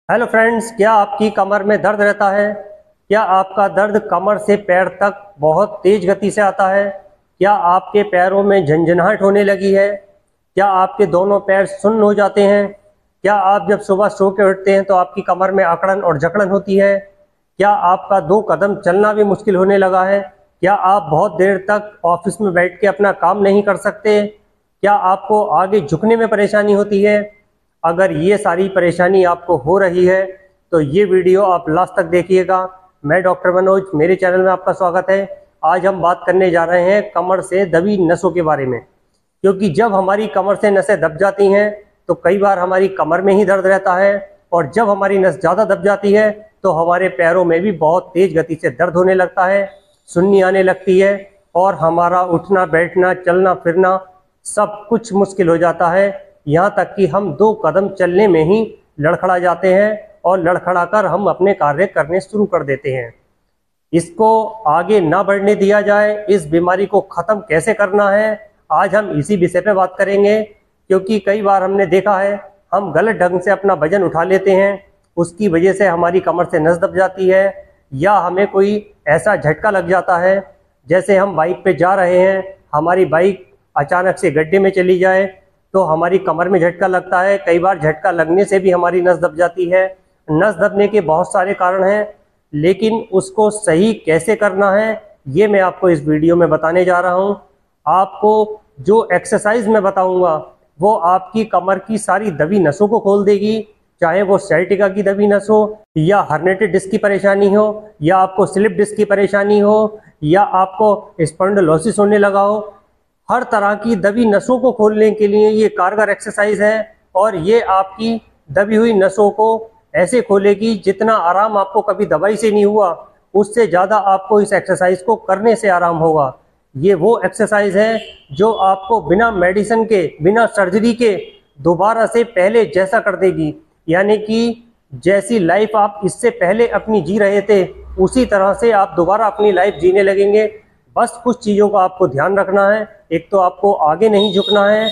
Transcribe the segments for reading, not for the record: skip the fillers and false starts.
Hello friends, क्या आपकी कमर में दर्द रहता है? क्या आपका दर्द कमर से पैर तक बहुत तेज गति से आता है? क्या आपके पैरों में झंझनाहट होने लगी है? क्या आपके दोनों पैर सुन्न हो जाते हैं? क्या आप जब सुबह सो के उठते हैं तो आपकी कमर में अकड़न और जकड़न होती है? क्या आपका 2 कदम चलना भी मुश्किल होने लगा है? क्या आप बहुत देर तक ऑफिस में बैठ के अपना काम नहीं कर सकते? क्या आपको आगे झुकने में परेशानी होती है? अगर ये सारी परेशानी आपको हो रही है तो ये वीडियो आप लास्ट तक देखिएगा। मैं डॉक्टर मनोज, मेरे चैनल में आपका स्वागत है। आज हम बात करने जा रहे हैं कमर से दबी नसों के बारे में, क्योंकि जब हमारी कमर से नसें दब जाती हैं तो कई बार हमारी कमर में ही दर्द रहता है, और जब हमारी नस ज़्यादा दब जाती है तो हमारे पैरों में भी बहुत तेज गति से दर्द होने लगता है, सुन्नी आने लगती है, और हमारा उठना बैठना चलना फिरना सब कुछ मुश्किल हो जाता है। यहाँ तक कि हम 2 कदम चलने में ही लड़खड़ा जाते हैं और लड़खड़ा कर हम अपने कार्य करने शुरू कर देते हैं। इसको आगे ना बढ़ने दिया जाए, इस बीमारी को ख़त्म कैसे करना है, आज हम इसी विषय पे बात करेंगे। क्योंकि कई बार हमने देखा है हम गलत ढंग से अपना वजन उठा लेते हैं, उसकी वजह से हमारी कमर से नस दब जाती है, या हमें कोई ऐसा झटका लग जाता है, जैसे हम बाइक पे जा रहे हैं, हमारी बाइक अचानक से गड्ढे में चली जाए तो हमारी कमर में झटका लगता है। कई बार झटका लगने से भी हमारी नस दब जाती है। नस दबने के बहुत सारे कारण हैं, लेकिन उसको सही कैसे करना है ये मैं आपको इस वीडियो में बताने जा रहा हूँ। आपको जो एक्सरसाइज मैं बताऊँगा वो आपकी कमर की सारी दबी नसों को खोल देगी, चाहे वो sciatica की दबी नस हो, या हर्निएटेड डिस्क की परेशानी हो, या आपको स्लिप डिस्क की परेशानी हो, या आपको स्पॉन्डिलोसिस होने लगा हो। हर तरह की दबी नसों को खोलने के लिए ये कारगर एक्सरसाइज है, और ये आपकी दबी हुई नसों को ऐसे खोलेगी जितना आराम आपको कभी दवाई से नहीं हुआ, उससे ज़्यादा आपको इस एक्सरसाइज को करने से आराम होगा। ये वो एक्सरसाइज है जो आपको बिना मेडिसिन के, बिना सर्जरी के दोबारा से पहले जैसा कर देगी। यानी कि जैसी लाइफ आप इससे पहले अपनी जी रहे थे उसी तरह से आप दोबारा अपनी लाइफ जीने लगेंगे। बस कुछ चीज़ों का आपको ध्यान रखना है। एक तो आपको आगे नहीं झुकना है,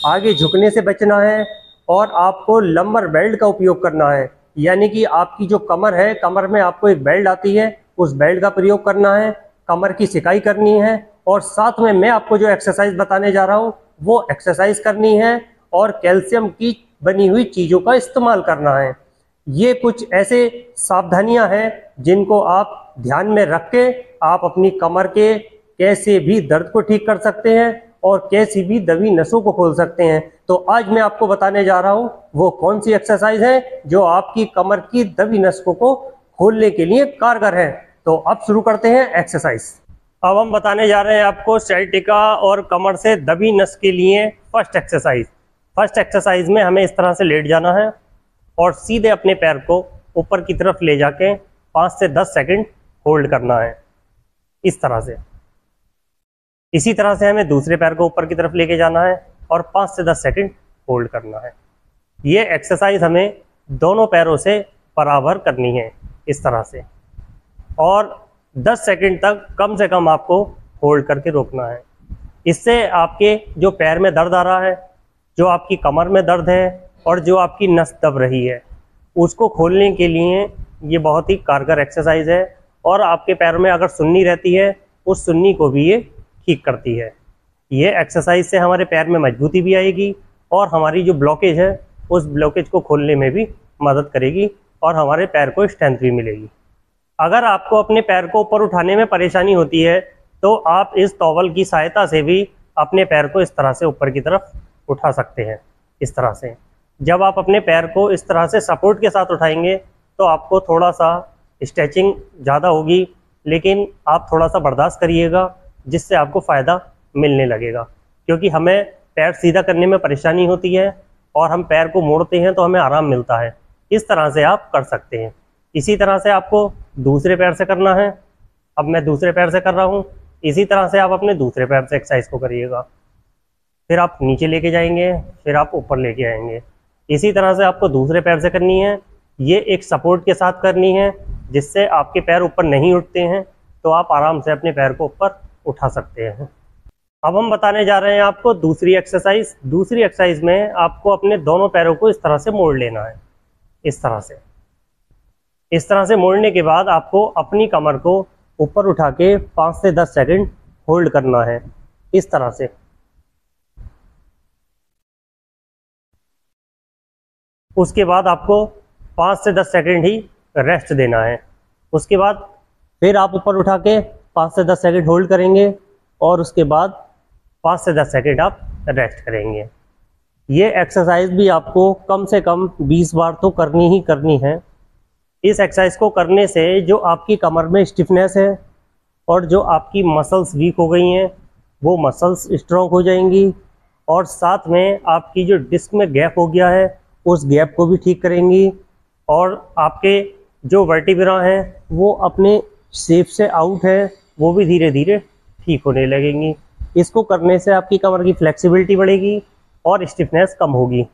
आगे झुकने से बचना है, और आपको लंबर बेल्ट का उपयोग करना है। यानी कि आपकी जो कमर है, कमर में आपको एक बेल्ट आती है, उस बेल्ट का प्रयोग करना है, कमर की सिकाई करनी है, और साथ में मैं आपको जो एक्सरसाइज बताने जा रहा हूँ वो एक्सरसाइज करनी है, और कैल्शियम की बनी हुई चीज़ों का इस्तेमाल करना है। ये कुछ ऐसे सावधानियां हैं जिनको आप ध्यान में रख के आप अपनी कमर के कैसे भी दर्द को ठीक कर सकते हैं और कैसी भी दबी नसों को खोल सकते हैं। तो आज मैं आपको बताने जा रहा हूं वो कौन सी एक्सरसाइज है जो आपकी कमर की दबी नसों को खोलने के लिए कारगर है। तो अब शुरू करते हैं एक्सरसाइज। अब हम बताने जा रहे हैं आपको sciatica और कमर से दबी नस के लिए फर्स्ट एक्सरसाइज। फर्स्ट एक्सरसाइज में हमें इस तरह से लेट जाना है और सीधे अपने पैर को ऊपर की तरफ ले जाके 5 से 10 सेकंड होल्ड करना है, इस तरह से। इसी तरह से हमें दूसरे पैर को ऊपर की तरफ लेके जाना है और 5 से 10 सेकंड होल्ड करना है। ये एक्सरसाइज हमें दोनों पैरों से बराबर करनी है, इस तरह से, और 10 सेकंड तक कम से कम आपको होल्ड करके रोकना है। इससे आपके जो पैर में दर्द आ रहा है, जो आपकी कमर में दर्द है, और जो आपकी नस दब रही है, उसको खोलने के लिए ये बहुत ही कारगर एक्सरसाइज है। और आपके पैरों में अगर सुन्नी रहती है, उस सुन्नी को भी ये ठीक करती है। ये एक्सरसाइज से हमारे पैर में मजबूती भी आएगी, और हमारी जो ब्लॉकेज है उस ब्लॉकेज को खोलने में भी मदद करेगी, और हमारे पैर को स्ट्रेंथ भी मिलेगी। अगर आपको अपने पैर को ऊपर उठाने में परेशानी होती है तो आप इस टॉवल की सहायता से भी अपने पैर को इस तरह से ऊपर की तरफ उठा सकते हैं, इस तरह से। जब आप अपने पैर को इस तरह से सपोर्ट के साथ उठाएंगे तो आपको थोड़ा सा स्ट्रेचिंग ज़्यादा होगी, लेकिन आप थोड़ा सा बर्दाश्त करिएगा, जिससे आपको फ़ायदा मिलने लगेगा। क्योंकि हमें पैर सीधा करने में परेशानी होती है और हम पैर को मोड़ते हैं तो हमें आराम मिलता है। इस तरह से आप कर सकते हैं। इसी तरह से आपको दूसरे पैर से करना है। अब मैं दूसरे पैर से कर रहा हूँ, इसी तरह से आप अपने दूसरे पैर से एक्सरसाइज को करिएगा। फिर आप नीचे लेके जाएंगे, फिर आप ऊपर लेके आएंगे। इसी तरह से आपको दूसरे पैर से करनी है। ये एक सपोर्ट के साथ करनी है, जिससे आपके पैर ऊपर नहीं उठते हैं, तो आप आराम से अपने पैर को ऊपर उठा सकते हैं। अब हम बताने जा रहे हैं आपको दूसरी एक्सरसाइज। दूसरी एक्सरसाइज में आपको अपने दोनों पैरों को इस तरह से मोड़ लेना है, इस तरह से। इस तरह से मोड़ने के बाद आपको अपनी कमर को ऊपर उठा के 5 से 10 सेकंड होल्ड करना है, इस तरह से। उसके बाद आपको 5 से 10 सेकंड ही रेस्ट देना है। उसके बाद फिर आप ऊपर उठा के 5 से 10 सेकंड होल्ड करेंगे और उसके बाद 5 से 10 सेकंड आप रेस्ट करेंगे। ये एक्सरसाइज भी आपको कम से कम 20 बार तो करनी ही करनी है। इस एक्सरसाइज को करने से जो आपकी कमर में स्टिफनेस है और जो आपकी मसल्स वीक हो गई हैं वो मसल्स स्ट्रॉन्ग हो जाएंगी, और साथ में आपकी जो डिस्क में गैप हो गया है उस गैप को भी ठीक करेंगी, और आपके जो वर्टिब्रा हैं वो अपने शेप से आउट है वो भी धीरे धीरे ठीक होने लगेंगी। इसको करने से आपकी कमर की फ्लेक्सिबिलिटी बढ़ेगी और स्टिफनेस कम होगी।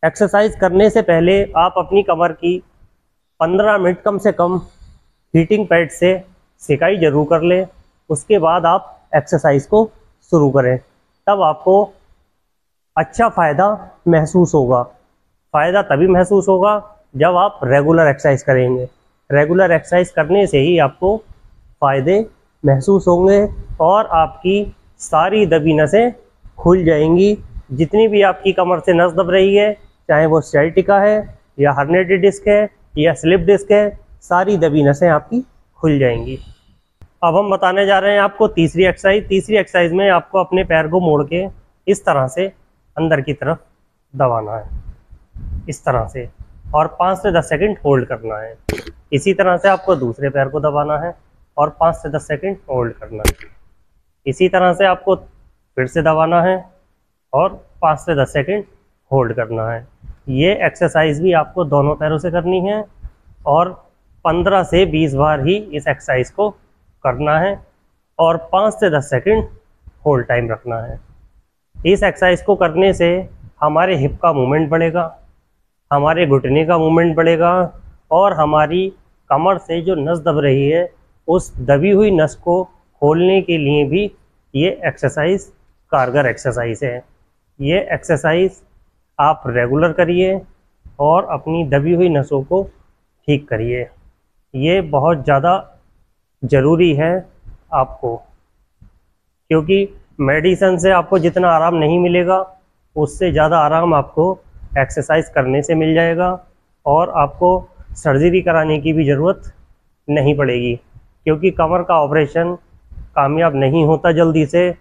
एक्सरसाइज करने से पहले आप अपनी कमर की 15 मिनट कम से कम हीटिंग पैड से सिकाई जरूर कर लें। उसके बाद आप एक्सरसाइज को शुरू करें, तब आपको अच्छा फ़ायदा महसूस होगा। फ़ायदा तभी महसूस होगा जब आप रेगुलर एक्सरसाइज करेंगे। रेगुलर एक्सरसाइज करने से ही आपको फ़ायदे महसूस होंगे और आपकी सारी दबी नसें खुल जाएंगी। जितनी भी आपकी कमर से नस दब रही है, चाहे वो sciatica है या हर्निएटेड डिस्क है या स्लिप डिस्क है, सारी दबी नसें आपकी खुल जाएंगी। अब हम बताने जा रहे हैं आपको तीसरी एक्सरसाइज। तीसरी एक्सरसाइज में आपको अपने पैर को मोड़ के इस तरह से अंदर की तरफ दबाना है, इस तरह से, और 5 से 10 सेकंड होल्ड करना है। इसी तरह से आपको दूसरे पैर को दबाना है और 5 से 10 सेकंड होल्ड करना है। इसी तरह से आपको फिर से दबाना है और 5 से 10 सेकंड होल्ड करना है। ये एक्सरसाइज भी आपको दोनों पैरों से करनी है और 15 से 20 बार ही इस एक्सरसाइज को करना है और 5 से 10 सेकंड होल्ड टाइम रखना है। इस एक्सरसाइज को करने से हमारे हिप का मूवमेंट बढ़ेगा, हमारे घुटने का मूवमेंट बढ़ेगा और हमारी कमर से जो नस दब रही है उस दबी हुई नस को खोलने के लिए भी ये एक्सरसाइज कारगर एक्सरसाइज है। ये एक्सरसाइज आप रेगुलर करिए और अपनी दबी हुई नसों को ठीक करिए। ये बहुत ज़्यादा ज़रूरी है आपको, क्योंकि मेडिसिन से आपको जितना आराम नहीं मिलेगा उससे ज़्यादा आराम आपको एक्सरसाइज करने से मिल जाएगा और आपको सर्जरी कराने की भी ज़रूरत नहीं पड़ेगी, क्योंकि कमर का ऑपरेशन कामयाब नहीं होता जल्दी से।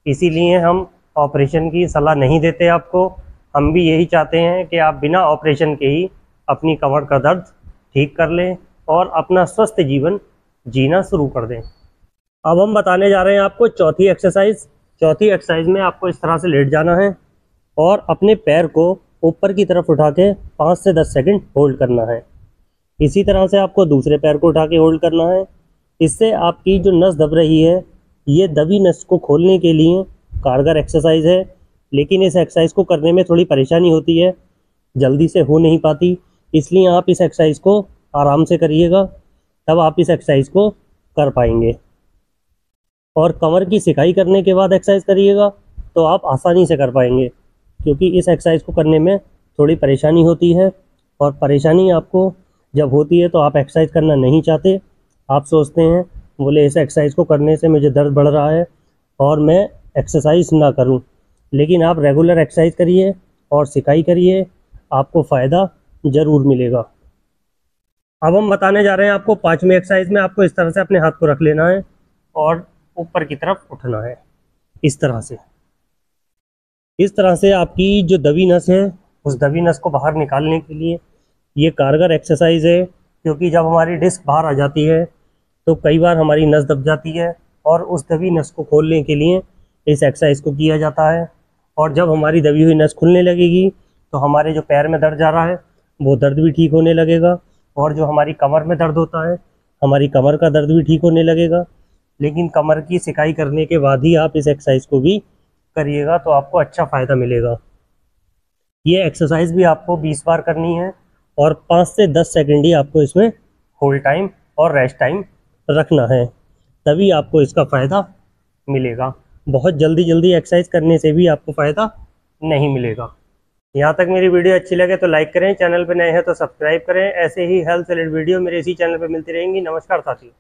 इसीलिए हम ऑपरेशन की सलाह नहीं देते आपको। हम भी यही चाहते हैं कि आप बिना ऑपरेशन के ही अपनी कमर का दर्द ठीक कर लें और अपना स्वस्थ जीवन जीना शुरू कर दें। अब हम बताने जा रहे हैं आपको चौथी एक्सरसाइज। चौथी एक्सरसाइज में आपको इस तरह से लेट जाना है और अपने पैर को ऊपर की तरफ उठा के 5 से 10 सेकंड होल्ड करना है। इसी तरह से आपको दूसरे पैर को उठा के होल्ड करना है। इससे आपकी जो नस दब रही है, ये दबी नस को खोलने के लिए कारगर एक्सरसाइज है, लेकिन इस एक्सरसाइज को करने में थोड़ी परेशानी होती है, जल्दी से हो नहीं पाती। इसलिए आप इस एक्सरसाइज को आराम से करिएगा, तब आप इस एक्सरसाइज को कर पाएंगे। और कमर की सिकाई करने के बाद एक्सरसाइज करिएगा तो आप आसानी से कर पाएंगे, क्योंकि इस एक्सरसाइज को करने में थोड़ी परेशानी होती है। और परेशानी आपको जब होती है तो आप एक्सरसाइज करना नहीं चाहते। आप सोचते हैं, बोले इस एक्सरसाइज को करने से मुझे दर्द बढ़ रहा है और मैं एक्सरसाइज ना करूं। लेकिन आप रेगुलर एक्सरसाइज करिए और सिकाई करिए, आपको फ़ायदा ज़रूर मिलेगा। अब हम बताने जा रहे हैं आपको पांचवी एक्सरसाइज में आपको इस तरह से अपने हाथ को रख लेना है और ऊपर की तरफ उठना है, इस तरह से। इस तरह से आपकी जो दबी नस है उस दबी नस को बाहर निकालने के लिए ये कारगर एक्सरसाइज है, क्योंकि जब हमारी डिस्क बाहर आ जाती है तो कई बार हमारी नस दब जाती है और उस दबी नस को खोलने के लिए इस एक्सरसाइज को किया जाता है। और जब हमारी दबी हुई नस खुलने लगेगी तो हमारे जो पैर में दर्द जा रहा है वो दर्द भी ठीक होने लगेगा, और जो हमारी कमर में दर्द होता है हमारी कमर का दर्द भी ठीक होने लगेगा। लेकिन कमर की सिकाई करने के बाद ही आप इस एक्सरसाइज को भी करिएगा तो आपको अच्छा फ़ायदा मिलेगा। ये एक्सरसाइज भी आपको 20 बार करनी है और 5 से 10 सेकंड ही आपको इसमें होल्ड टाइम और रेस्ट टाइम रखना है, तभी आपको इसका फ़ायदा मिलेगा। बहुत जल्दी एक्सरसाइज करने से भी आपको फ़ायदा नहीं मिलेगा। यहाँ तक मेरी वीडियो अच्छी लगे तो लाइक करें, चैनल पर नए हैं तो सब्सक्राइब करें। ऐसे ही हेल्थ रिलेटेड वीडियो मेरे इसी चैनल पर मिलती रहेंगी। नमस्कार साथियों।